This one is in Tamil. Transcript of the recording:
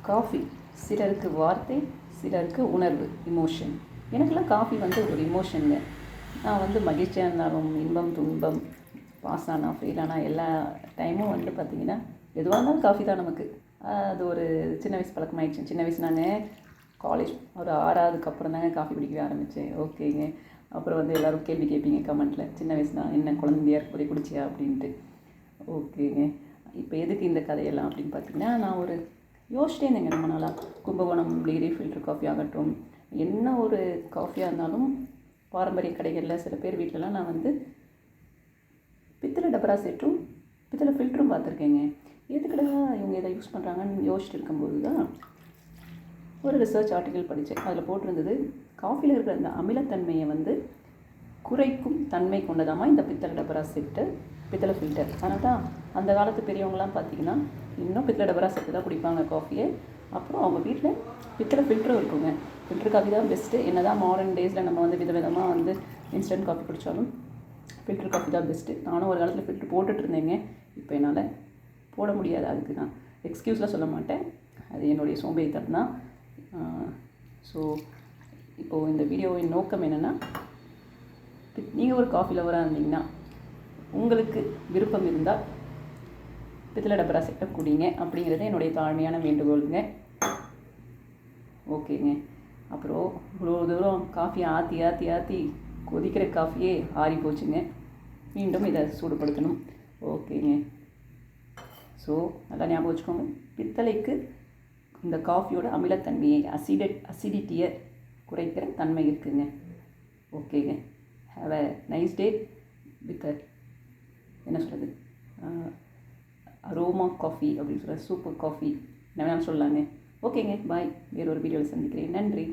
காஃபி சிலருக்கு வார்த்தை, சிலருக்கு உணர்வு, எமோஷன். எனக்கெல்லாம் காஃபி வந்து ஒரு எமோஷனுங்க. நான் வந்து மகிழ்ச்சியாக இருந்தாலும், இன்பம், துன்பம், பாஸ் ஆனால், ஃபெயில் ஆனால் எல்லா டைமும் வந்து பார்த்திங்கன்னா எதுவாக இருந்தாலும் காஃபி தான் நமக்கு. அது ஒரு சின்ன வயசு பழக்கமாகிடுச்சு. சின்ன வயசு நான் காலேஜ் ஒரு 6வதுக்கு அப்புறம் தாங்க காஃபி பிடிக்கவே ஆரம்பித்தேன். ஓகேங்க. அப்புறம் வந்து எல்லோரும் கேள்வி கேட்பீங்க கமெண்ட்டில், சின்ன வயசு தான் என்ன குழந்தையா இருக்க போய் குடிச்சியா அப்படின்ட்டு. ஓகேங்க. இப்போ எதுக்கு இந்த கதையெல்லாம் அப்படின்னு பார்த்தீங்கன்னா, நான் ஒரு யோசிச்சிட்டே இருந்தேங்க ரொம்ப நாளாக. கும்பகோணம் டிகிரி ஃபில்டர் காஃபி ஆகட்டும், என்ன ஒரு காஃபியாக இருந்தாலும் பாரம்பரிய கடைகளில் சில பேர் வீட்டிலலாம் நான் வந்து பித்தளை டபரா செட்டும் பித்தளை ஃபில்டரும் பார்த்துருக்கேங்க. எதுக்கடா இவங்க இதை யூஸ் பண்ணுறாங்கன்னு யோசிச்சுட்டு இருக்கும்போது தான் ஒரு ரிசர்ச் ஆர்டிக்கல் படித்தேன். அதில் போட்டிருந்தது, காஃபியில் இருக்கிற அந்த அமிலத்தன்மையை வந்து குறைக்கும் தன்மை கொண்டதாமா இந்த பித்தளை டபரா செட்டு, பித்தளை ஃபில்டர். அதனால தான் அந்த காலத்து பெரியவங்களாம் பார்த்திங்கன்னா இன்னும் பித்தளை டபரா செட்டு தான் குடிப்பாங்க காஃபியை. அப்புறம் அவங்க வீட்டில் பித்தளை ஃபில்டரும் இருக்குங்க. ஃபில்டர் காஃபி தான் பெஸ்ட்டு. என்ன தான் மாடர்ன் டேஸில் நம்ம வந்து விதவிதமாக வந்து இன்ஸ்டன்ட் காஃபி குடித்தாலும் ஃபில்டர் காஃபி தான் பெஸ்ட்டு. நானும் ஒரு காலத்தில் ஃபில்டர் போட்டுட்டு இருந்தேங்க. இப்போ என்னால் போட முடியாது. அதுக்கு நான் எக்ஸ்கியூஸ்லாம் சொல்ல மாட்டேன், அது என்னுடைய சோம்பேறித்தனம் தான். ஸோ இப்போது இந்த வீடியோவின் நோக்கம் என்னென்னா, நீங்கள் ஒரு காஃபி லவராக இருந்தீங்கன்னா உங்களுக்கு விருப்பம் இருந்தால் பித்தளை டபரா செட்டை குடிங்க அப்படிங்கிறது என்னுடைய தாழ்மையான வேண்டுகோளுங்க. ஓகேங்க. அப்புறம் இவ்வளோ தூரம் காஃபியை ஆற்றி ஆற்றி ஆற்றி கொதிக்கிற காஃபியே ஆறி போச்சுங்க. மீண்டும் இதை சூடுபடுத்தணும். ஓகேங்க. ஸோ நல்லா ஞாபகம் வச்சுக்கோங்க, பித்தளைக்கு இந்த காஃபியோட அமிலத்தன்மையை, அசிடிட்டியை குறைக்கிற தன்மை இருக்குங்க. ஓகேங்க. Have a nice day with என்ன சொல்கிறது, அரோமா காஃபி அப்படின்னு சொல்கிற சூப்பர் காஃபி என்ன வேணாலும் சொல்லலாங்க. ஓகேங்க, பாய். வேறு ஒரு வீடியோவில் சந்திக்கிறேன். நன்றி.